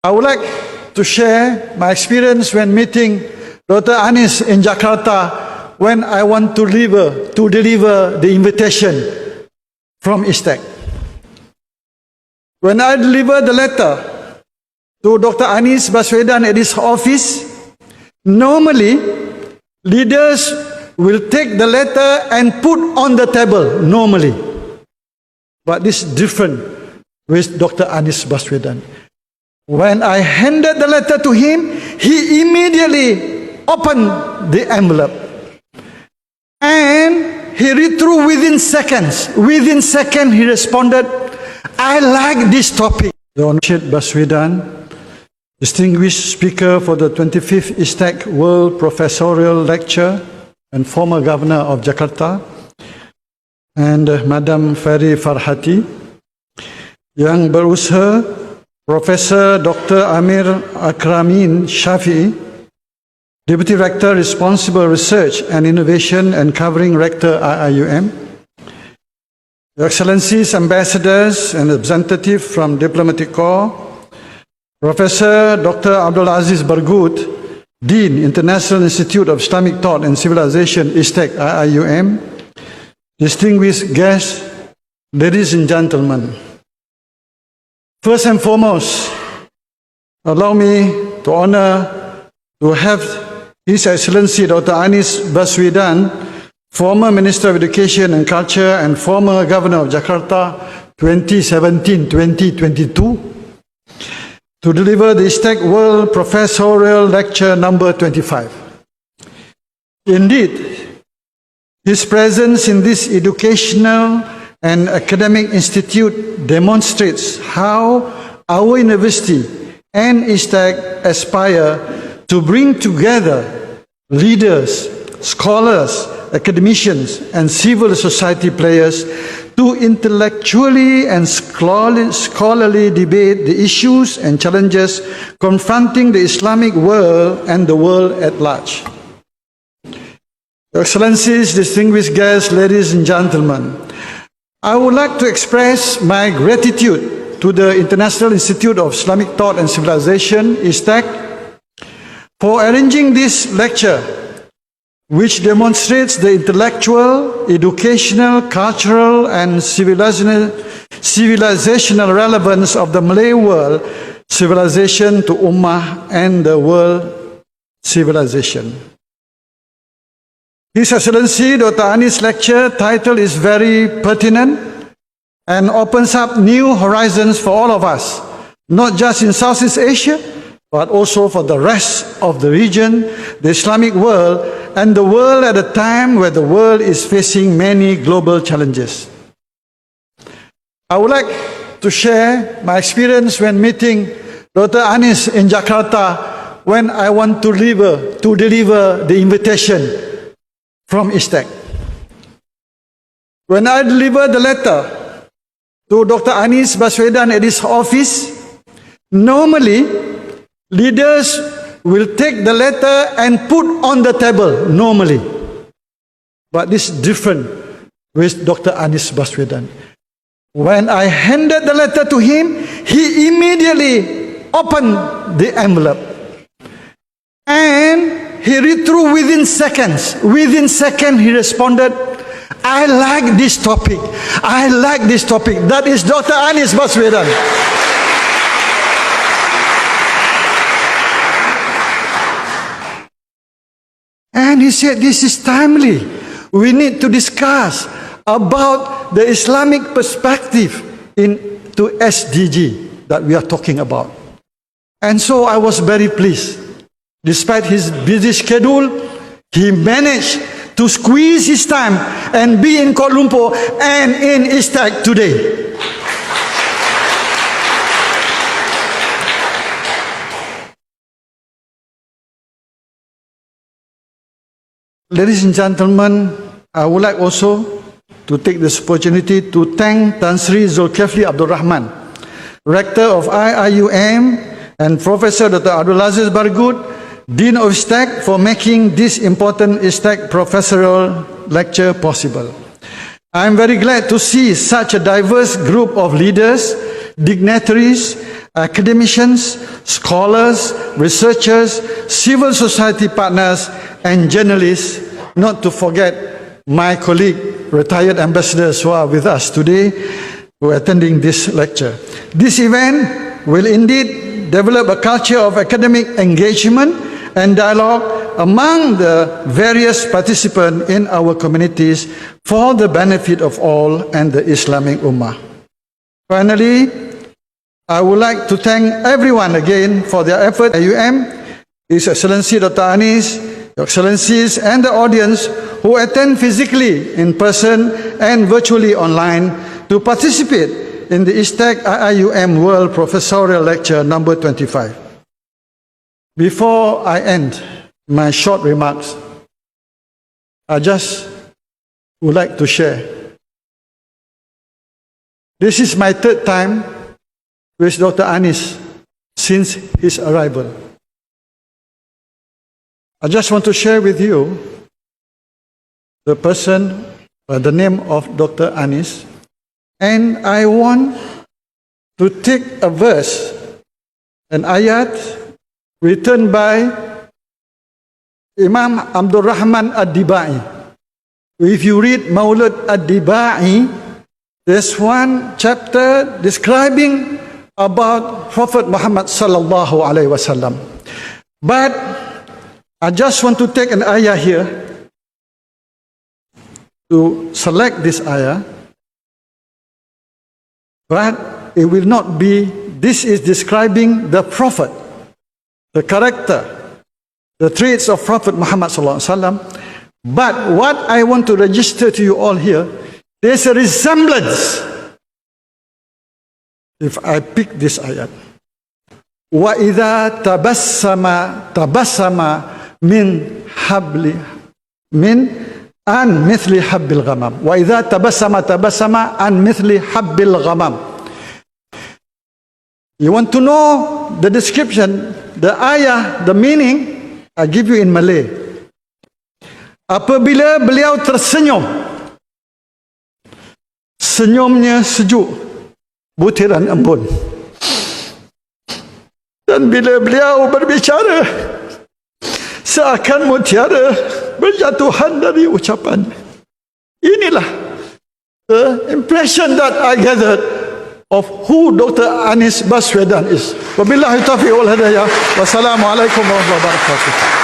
I would like to share my experience when meeting Dr. Anis in Jakarta when I want to deliver the invitation from ISTEC. When I delivered the letter to Dr. Anis Baswedan at his office, normally leaders will take the letter and put on the table, normally. But this is different with Dr. Anis Baswedan. When I handed the letter to him, he immediately opened the envelope. And he read through within seconds. Within seconds, he responded, I like this topic. The Honorable Baswedan, distinguished speaker for the 25th ISTEC World Professorial Lecture and former Governor of Jakarta, and Madam Ferry Farhati, Yang Berusaha, Professor Dr. Amir Akramin Shafi'i, Deputy Rector Responsible Research and Innovation and Covering Rector IIUM, Your Excellencies, Ambassadors and Representatives from Diplomatic Corps, Professor Dr. Abdul Aziz Bargut, Dean, International Institute of Islamic Thought and Civilization, ISTEC IIUM, distinguished guests, ladies and gentlemen. First and foremost, allow me to honor to have His Excellency Dr. Anis Baswedan, former Minister of Education and Culture and former Governor of Jakarta 2017-2022, to deliver the ISTEC World Professorial Lecture number 25. Indeed, his presence in this educational and academic institute demonstrates how our university and ISTEC aspire to bring together leaders, scholars, academicians, and civil society players to intellectually and scholarly debate the issues and challenges confronting the Islamic world and the world at large. Your Excellencies, distinguished guests, ladies and gentlemen, I would like to express my gratitude to the International Institute of Islamic Thought and Civilization, ISTEC, for arranging this lecture, which demonstrates the intellectual, educational, cultural, and civilizational relevance of the Malay world civilization to Ummah and the world civilization. His Excellency Dr. Anis' lecture title is very pertinent and opens up new horizons for all of us, not just in Southeast Asia, but also for the rest of the region, the Islamic world, and the world at a time where the world is facing many global challenges. I would like to share my experience when meeting Dr. Anis in Jakarta when I want to deliver the invitation from ISTEC. When I delivered the letter to Dr. Anis Baswedan at his office, normally leaders will take the letter and put on the table, normally. But this is different with Dr. Anis Baswedan. When I handed the letter to him, he immediately opened the envelope. And he read through within seconds. Within seconds, he responded, I like this topic. I like this topic. That is Dr. Anis Baswedan. And he said, this is timely. We need to discuss about the Islamic perspective into SDG that we are talking about. And so I was very pleased. Despite his busy schedule, he managed to squeeze his time and be in Kuala Lumpur and in ISTEC today. Ladies and gentlemen, I would like also to take this opportunity to thank Tan Sri Zulkifli Abdul Rahman, Rector of IIUM, and Professor Dr. Abdul Aziz Bargut, Dean of ISTEC, for making this important ISTEC professorial lecture possible. I am very glad to see such a diverse group of leaders, dignitaries, academicians, scholars, researchers, civil society partners, and journalists, not to forget my colleague, retired ambassadors who are with us today, who are attending this lecture. This event will indeed develop a culture of academic engagement and dialogue among the various participants in our communities for the benefit of all and the Islamic Ummah. Finally, I would like to thank everyone again for their effort. AUM, His Excellency Dr. Anis, Your Excellencies, and the audience who attend physically in person and virtually online to participate in the ISTEC IIUM World Professorial Lecture number 25. Before I end my short remarks, I just would like to share. This is my third time with Dr. Anis since his arrival. I just want to share with you the person, the name of Dr. Anis, and I want to take a verse, an ayat written by Imam Abdul Rahman Ad-Dibai. If you read Maulud Ad-Dibai, there's one chapter describing about Prophet Muhammad sallallahu alaihi wasallam. But I just want to take an ayah here to select this ayah. But it will not be, this is describing the Prophet, the character, the traits of Prophet Muhammad sallallahu alaihi wasallam. But what I want to register to you all here, there's a resemblance. If I pick this ayat, وَإِذَا تَبَسَّمَ مِنْ عَنْ مِثْلِ حَبِّ الْغَمَامِ وَإِذَا تَبَسَّمَ عَنْ مِثْلِ حَبِّ الْغَمَامِ. You want to know the description, the ayah, the meaning? I give you in Malay. Apabila beliau tersenyum, senyumnya sejuk, butiran embun. Dan bila beliau berbicara, seakan mutiara berjatuhan dari ucapan. Inilah the impression that I gathered of who Dr. Anis Baswedan is. Wabillahi taufiq wal hidayah. Wassalamualaikum warahmatullahi wabarakatuh.